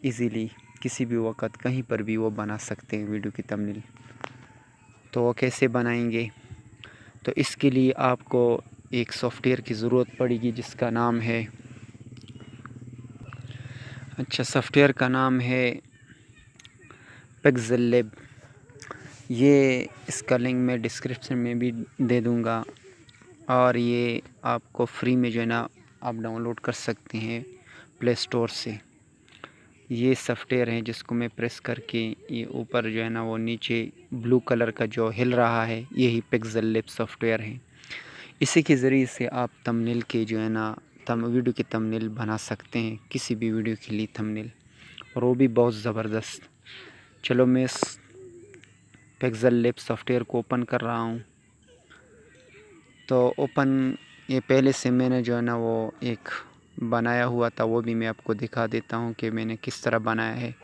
Easily किसी भी वक्त कहीं पर भी वो बना सकते हैं वीडियो की थंबनेल। तो वो कैसे बनाएंगे? तो इसके लिए आपको एक सॉफ्टवेयर की ज़रूरत पड़ेगी जिसका नाम है, सॉफ्टवेयर का नाम है पिक्सेल लैब। ये इसका लिंक मैं डिस्क्रिप्शन में भी दे दूँगा और ये आपको फ्री में जो है ना आप डाउनलोड कर सकते हैं प्ले स्टोर से। ये सॉफ्टवेयर है जिसको मैं प्रेस करके ये ऊपर जो है ना वो नीचे ब्लू कलर का जो हिल रहा है, यही पिक्सेल लैब सॉफ्टवेयर है। इसी के ज़रिए से आप थंबनेल के जो है ना वीडियो की थंबनेल बना सकते हैं, किसी भी वीडियो के लिए थंबनेल, और वो भी बहुत ज़बरदस्त। चलो मैं इस पिक्सेल लैब सॉफ्टवेयर को ओपन कर रहा हूँ। तो ओपन ये पहले से मैंने जो है ना वो एक बनाया हुआ था, वो भी मैं आपको दिखा देता हूँ कि मैंने किस तरह बनाया है।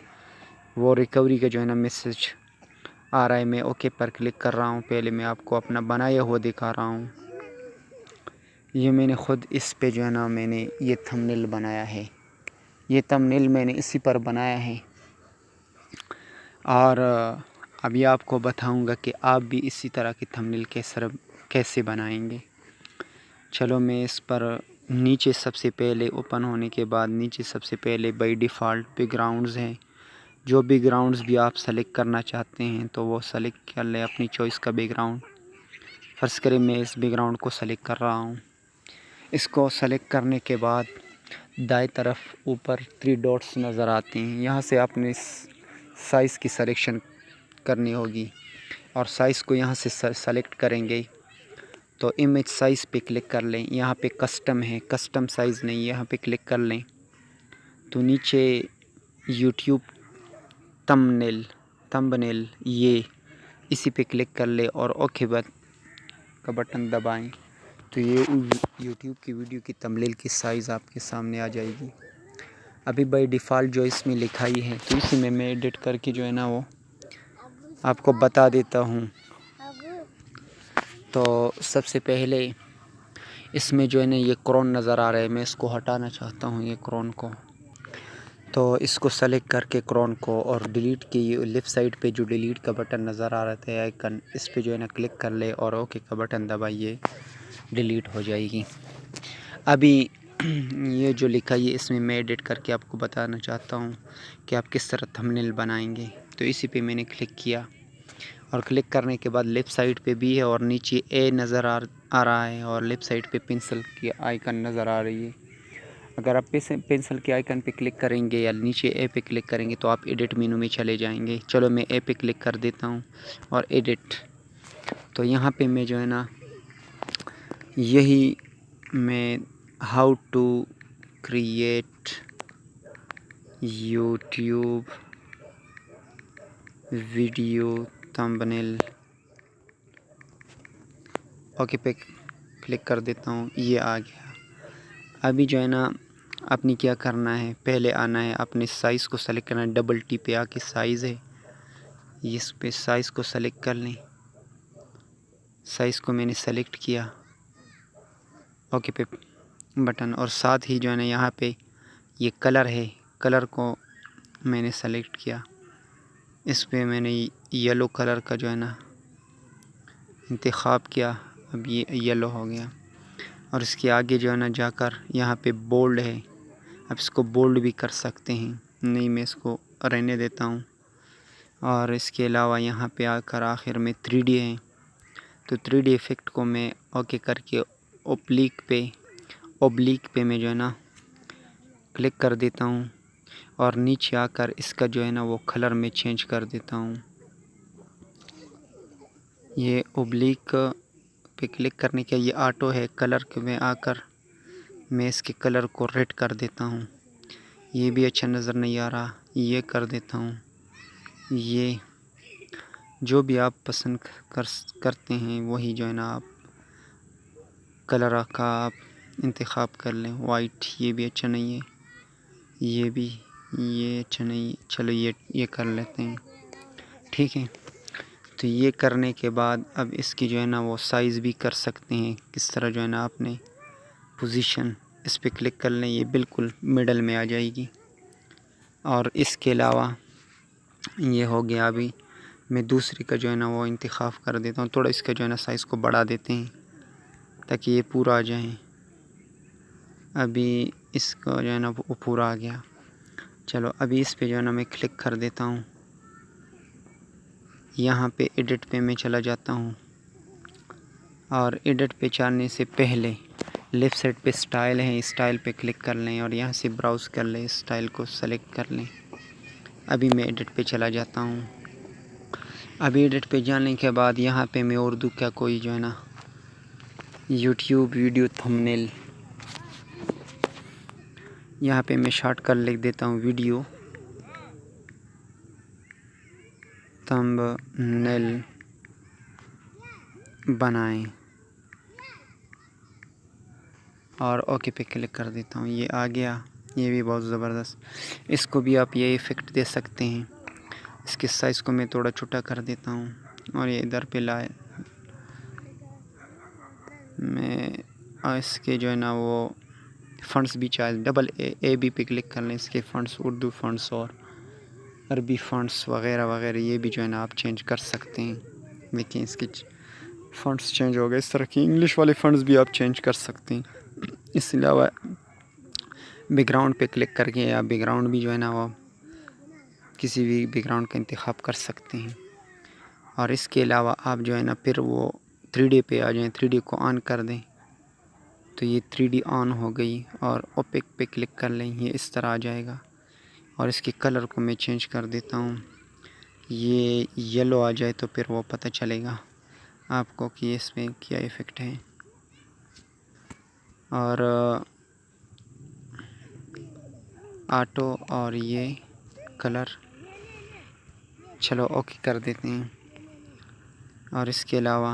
वो रिकवरी का जो है ना मैसेज आ रहा है, मैं ओके पर क्लिक कर रहा हूँ। पहले मैं आपको अपना बनाया हुआ दिखा रहा हूँ। ये मैंने ख़ुद इस पे जो है ना मैंने ये थंबनेल बनाया है। ये थंबनेल मैंने इसी पर बनाया है और अभी आपको बताऊंगा कि आप भी इसी तरह की थंबनेल कैसे बनाएंगे। चलो मैं इस पर नीचे सबसे पहले ओपन होने के बाद नीचे सबसे पहले बाय डिफ़ॉल्ट बैकग्राउंड्स हैं। जो बैकग्राउंड्स भी आप सेलेक्ट करना चाहते हैं तो वो सेलेक्ट कर लें अपनी चॉइस का बैकग्राउंड। फ़र्ज़ करें मैं इस बैकग्राउंड को सेलेक्ट कर रहा हूँ। इसको सेलेक्ट करने के बाद दाएं तरफ ऊपर 3 डॉट्स नज़र आते हैं, यहाँ से आपने साइज़ की सिलेक्शन करनी होगी और साइज़ को यहाँ से सेलेक्ट करेंगे तो इमेज साइज़ पे क्लिक कर लें। यहाँ पे कस्टम है, कस्टम साइज़ नहीं, यहाँ पे क्लिक कर लें तो नीचे यूट्यूब थंबनेल ये इसी पे क्लिक कर ले और ओके का बटन दबाएं तो ये यूट्यूब की वीडियो की थंबनेल की साइज़ आपके सामने आ जाएगी। अभी बाय डिफ़ॉल्ट जो इसमें लिखाई है तो इसी में मैं एडिट करके जो है ना वो आपको बता देता हूँ। तो सबसे पहले इसमें जो है ना ये क्रोन नज़र आ रहा है, मैं इसको हटाना चाहता हूँ ये क्रोन को। तो इसको सेलेक्ट करके क्रोन को और डिलीट की लेफ़्ट साइड पे जो डिलीट का बटन नज़र आ रहा था आइकन, इस पे जो है ना क्लिक कर ले और ओके का बटन दबाइए, डिलीट हो जाएगी। अभी ये जो लिखा है इसमें मैं एडिट करके आपको बताना चाहता हूँ कि आप किस तरह थंबनेल बनाएंगे। तो इसी पे मैंने क्लिक किया और क्लिक करने के बाद लेफ़्ट साइड पे भी है और नीचे ए नज़र आ रहा है और लेफ़्ट साइड पे पेंसिल की आइकन नज़र आ रही है। अगर आप पेंसिल के आइकन पे क्लिक करेंगे या नीचे ए पे क्लिक करेंगे तो आप एडिट मेनू में चले जाएंगे। चलो मैं ए पे क्लिक कर देता हूँ और एडिट। तो यहाँ पे मैं जो है ना यही मैं how to create YouTube video thumbnail okay पे क्लिक कर देता हूँ, ये आ गया। अभी जो है ना आपने क्या करना है, पहले आना है अपने साइज़ को सेलेक्ट करना है, डबल टी पे आके साइज़ है इस पे साइज़ को सेलेक्ट कर लें। साइज़ को मैंने सेलेक्ट किया, ओके पे बटन, और साथ ही जो है ना यहाँ पे ये कलर है, कलर को मैंने सेलेक्ट किया। इस पे मैंने येलो कलर का जो है ना इंतखाब किया, अब ये येलो हो गया। और इसके आगे जो है ना जाकर यहाँ पे बोल्ड है, अब इसको बोल्ड भी कर सकते हैं, नहीं मैं इसको रहने देता हूँ। और इसके अलावा यहाँ पे आकर आखिर में 3D है तो 3D इफ़ेक्ट को मैं ओके करके ओब्लिक पे मैं जो है ना क्लिक कर देता हूँ और नीचे आकर इसका जो है ना वो कलर में चेंज कर देता हूँ। ये ओब्लिक पे क्लिक करने के ये ऑटो है, कलर के में आकर मैं इसके कलर को रेड कर देता हूँ। ये भी अच्छा नज़र नहीं आ रहा, ये कर देता हूँ। ये जो भी आप पसंद करते हैं वही जो है ना आप कलर का आप इंतखाब कर लें। वाइट ये भी अच्छा नहीं है, ये भी ये अच्छा नहीं है, चलो ये कर लेते हैं, ठीक है। तो ये करने के बाद अब इसकी जो है ना वो साइज़ भी कर सकते हैं किस तरह, जो है ना आपने पोजीशन इस पे क्लिक कर लें, ये बिल्कुल मिडल में आ जाएगी। और इसके अलावा ये हो गया। अभी मैं दूसरी का जो है ना वो इंतखाब कर देता हूँ। थोड़ा इसका जो है ना साइज़ को बढ़ा देते हैं ताकि ये पूरा आ जाए। अभी इसका जो है ना वो पूरा आ गया। चलो अभी इस पे जो है ना मैं क्लिक कर देता हूँ। यहाँ पे एडिट पे मैं चला जाता हूँ और एडिट पे जाने से पहले लेफ़्ट साइड पे स्टाइल है, स्टाइल पे क्लिक कर लें और यहाँ से ब्राउज़ कर लें, स्टाइल को सेलेक्ट कर लें। अभी मैं एडिट पे चला जाता हूँ। अभी एडिट पे जाने के बाद यहाँ पे मैं उर्दू का कोई जो है ना यूट्यूब वीडियो थंबनेल, यहाँ पे मैं शॉर्ट कर लिख देता हूँ वीडियो थंबनेल बनाएं और ओके पे क्लिक कर देता हूँ। ये आ गया। ये भी बहुत ज़बरदस्त। इसको भी आप ये इफ़ेक्ट दे सकते हैं। इसके साइज़ को मैं थोड़ा छोटा कर देता हूँ और ये इधर पे लाए मैं इसके जो है ना वो फ़ॉन्ट्स भी चाहे डबल ए बी पे क्लिक कर लें। इसके फ़ॉन्ट्स उर्दू फ़ॉन्ट्स और अरबी फ़ॉन्ट्स वग़ैरह वग़ैरह ये भी जो है ना आप चेंज कर सकते हैं। देखिए इसके फ़ॉन्ट्स चेंज हो गए। इस तरह की इंग्लिश वाले फ़ॉन्ट्स भी आप चेंज कर सकते हैं। इसके अलावा बैकग्राउंड पे क्लिक करके आप बैकग्राउंड भी जो है ना वो किसी भी बैकग्राउंड का इंतखाब कर सकते हैं। और इसके अलावा आप जो है ना फिर वो 3D पे आ जाएं, 3D को ऑन कर दें तो ये 3D ऑन हो गई और ओपेक पे क्लिक कर लें, ये इस तरह आ जाएगा। और इसके कलर को मैं चेंज कर देता हूँ, ये येलो आ जाए तो फिर वो पता चलेगा आपको कि इसमें क्या इफ़ेक्ट है। और ऑटो और ये कलर चलो ओके कर देते हैं। और इसके अलावा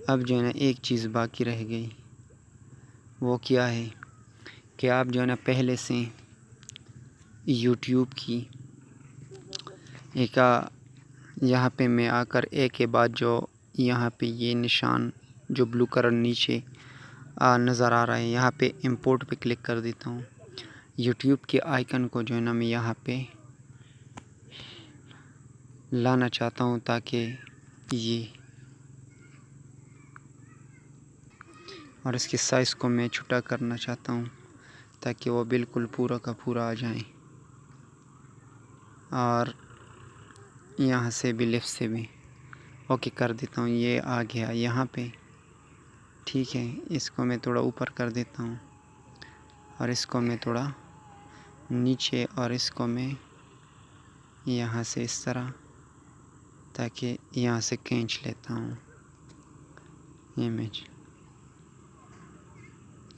अब जो है ना एक चीज़ बाकी रह गई, वो क्या है कि आप जो है ना पहले से यूट्यूब की एक यहाँ पे मैं आकर ए के बाद जो यहाँ पे ये निशान जो ब्लू कलर नीचे नज़र आ रहा है, यहाँ पे इंपोर्ट पे क्लिक कर देता हूँ। यूट्यूब के आइकन को जो है ना मैं यहाँ पे लाना चाहता हूँ ताकि ये और इसके साइज़ को मैं छोटा करना चाहता हूँ ताकि वो बिल्कुल पूरा का पूरा आ जाए। और यहाँ से भी लेफ़्ट से भी ओके कर देता हूँ। ये आ गया यहाँ पे, ठीक है। इसको मैं थोड़ा ऊपर कर देता हूँ और इसको मैं थोड़ा नीचे और इसको मैं यहाँ से इस तरह ताकि यहाँ से खींच लेता हूँ इमेज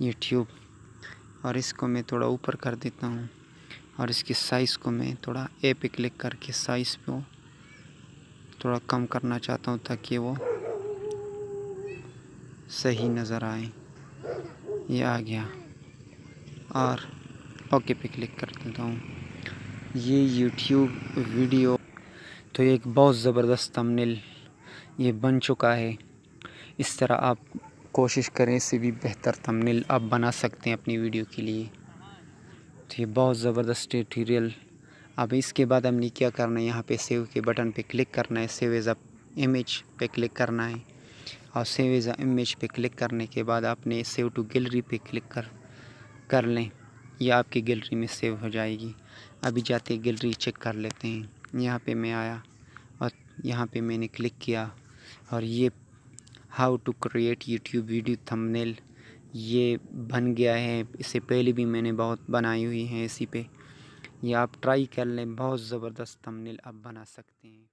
यूट्यूब। और इसको मैं थोड़ा ऊपर कर देता हूँ और इसकी साइज़ को मैं थोड़ा ए पे क्लिक करके साइज़ को थोड़ा कम करना चाहता हूँ ताकि वो सही नज़र आए। ये आ गया और ओके पे क्लिक कर देता हूँ। ये यूट्यूब वीडियो तो एक बहुत ज़बरदस्त थंबनेल ये बन चुका है। इस तरह आप कोशिश करें, इससे भी बेहतर थंबनेल आप बना सकते हैं अपनी वीडियो के लिए। तो ये बहुत ज़बरदस्त ट्यूटोरियल। अब इसके बाद हमने क्या करना है, यहाँ पे सेव के बटन पे क्लिक करना है, सेव एज़ अ इमेज पे क्लिक करना है और सेव एज़ अ इमेज पे क्लिक करने के बाद आपने सेव टू गैलरी पे क्लिक कर लें। यह आपकी गैलरी में सेव हो जाएगी। अभी जाते गैलरी चेक कर लेते हैं। यहाँ पे मैं आया और यहाँ पे मैंने क्लिक किया और ये how to create YouTube video thumbnail ये बन गया है। इससे पहले भी मैंने बहुत बनाई हुई हैं इसी पे। ये आप ट्राई कर लें, बहुत ज़बरदस्त थंबनेल आप बना सकते हैं।